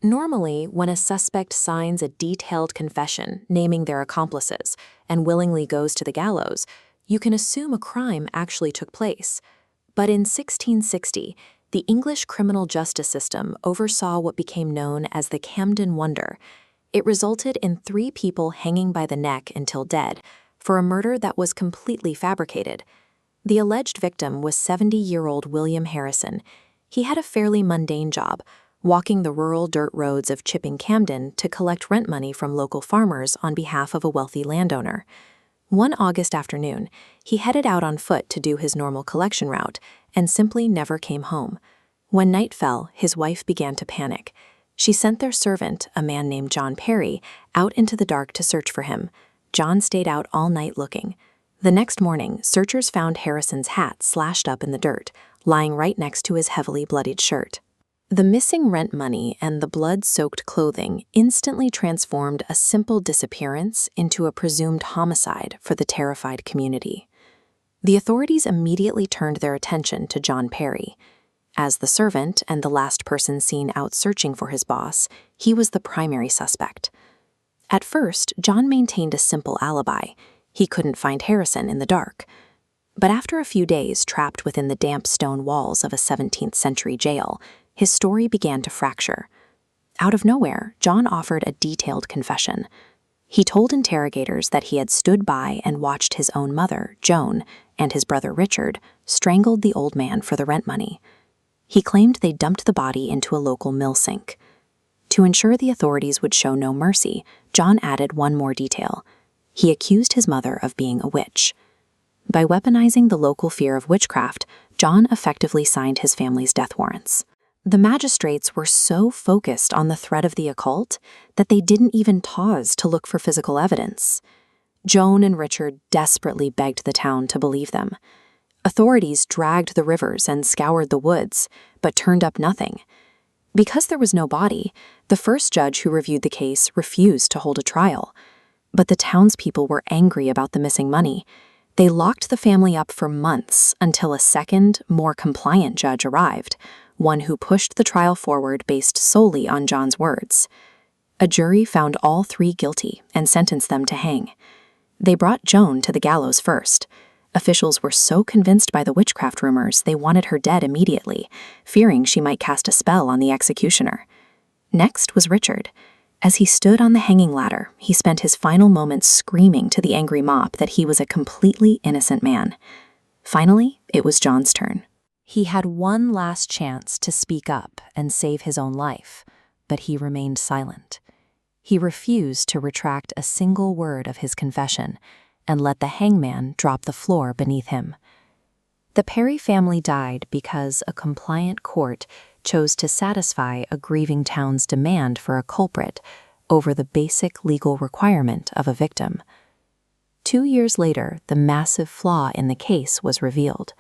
Normally, when a suspect signs a detailed confession naming their accomplices and willingly goes to the gallows, you can assume a crime actually took place. But in 1660, the English criminal justice system oversaw what became known as the Campden Wonder. It resulted in 3 people hanging by the neck until dead for a murder that was completely fabricated. The alleged victim was 70-year-old William Harrison. He had a fairly mundane job, walking the rural dirt roads of Chipping Campden to collect rent money from local farmers on behalf of a wealthy landowner. One August afternoon, he headed out on foot to do his normal collection route and simply never came home. When night fell, his wife began to panic. She sent their servant, a man named John Perry, out into the dark to search for him. John stayed out all night looking. The next morning, searchers found Harrison's hat slashed up in the dirt, lying right next to his heavily bloodied shirt. The missing rent money and the blood-soaked clothing instantly transformed a simple disappearance into a presumed homicide for the terrified community. The authorities immediately turned their attention to John Perry. As the servant and the last person seen out searching for his boss, he was the primary suspect. At first, John maintained a simple alibi. He couldn't find Harrison in the dark. But after a few days trapped within the damp stone walls of a 17th-century jail, his story began to fracture. Out of nowhere, John offered a detailed confession. He told interrogators that he had stood by and watched his own mother, Joan, and his brother Richard strangled the old man for the rent money. He claimed they dumped the body into a local mill sink. To ensure the authorities would show no mercy, John added one more detail. He accused his mother of being a witch. By weaponizing the local fear of witchcraft, John effectively signed his family's death warrants. The magistrates were so focused on the threat of the occult that they didn't even pause to look for physical evidence. Joan and Richard desperately begged the town to believe them. Authorities dragged the rivers and scoured the woods, but turned up nothing. Because there was no body, the first judge who reviewed the case refused to hold a trial. But the townspeople were angry about the missing money. They locked the family up for months until a second, more compliant judge arrived, one who pushed the trial forward based solely on John's words. A jury found all 3 guilty and sentenced them to hang. They brought Joan to the gallows first. Officials were so convinced by the witchcraft rumors they wanted her dead immediately, fearing she might cast a spell on the executioner. Next was Richard. As he stood on the hanging ladder, he spent his final moments screaming to the angry mob that he was a completely innocent man. Finally, it was John's turn. He had one last chance to speak up and save his own life, but he remained silent. He refused to retract a single word of his confession and let the hangman drop the floor beneath him. The Perry family died because a compliant court chose to satisfy a grieving town's demand for a culprit over the basic legal requirement of a victim. 2 years later, the massive flaw in the case was revealed.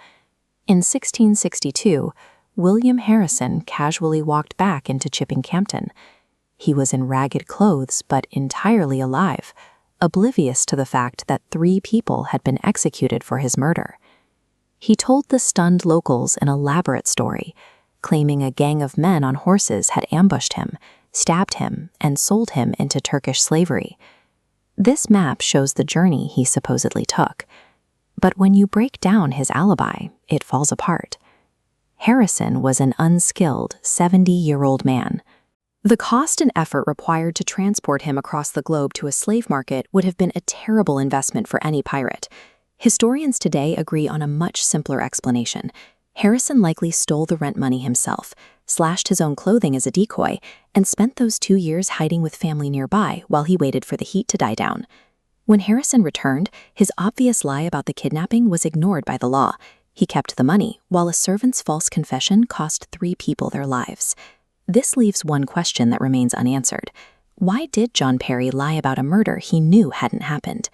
In 1662, William Harrison casually walked back into Chipping Campden. He was in ragged clothes but entirely alive, oblivious to the fact that 3 people had been executed for his murder. He told the stunned locals an elaborate story, claiming a gang of men on horses had ambushed him, stabbed him, and sold him into Turkish slavery. This map shows the journey he supposedly took. But when you break down his alibi, it falls apart. Harrison was an unskilled 70-year-old man. The cost and effort required to transport him across the globe to a slave market would have been a terrible investment for any pirate. Historians today agree on a much simpler explanation. Harrison likely stole the rent money himself, slashed his own clothing as a decoy, and spent those 2 years hiding with family nearby while he waited for the heat to die down. When Harrison returned, his obvious lie about the kidnapping was ignored by the law. He kept the money, while a servant's false confession cost 3 people their lives. This leaves one question that remains unanswered. Why did John Perry lie about a murder he knew hadn't happened?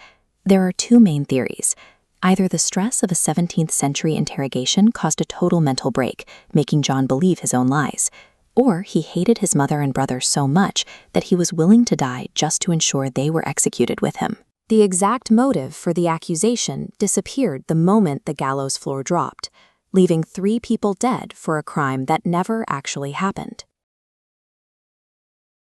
There are 2 main theories. Either the stress of a 17th-century interrogation caused a total mental break, making John believe his own lies, or he hated his mother and brother so much that he was willing to die just to ensure they were executed with him. The exact motive for the accusation disappeared the moment the gallows floor dropped, leaving 3 people dead for a crime that never actually happened.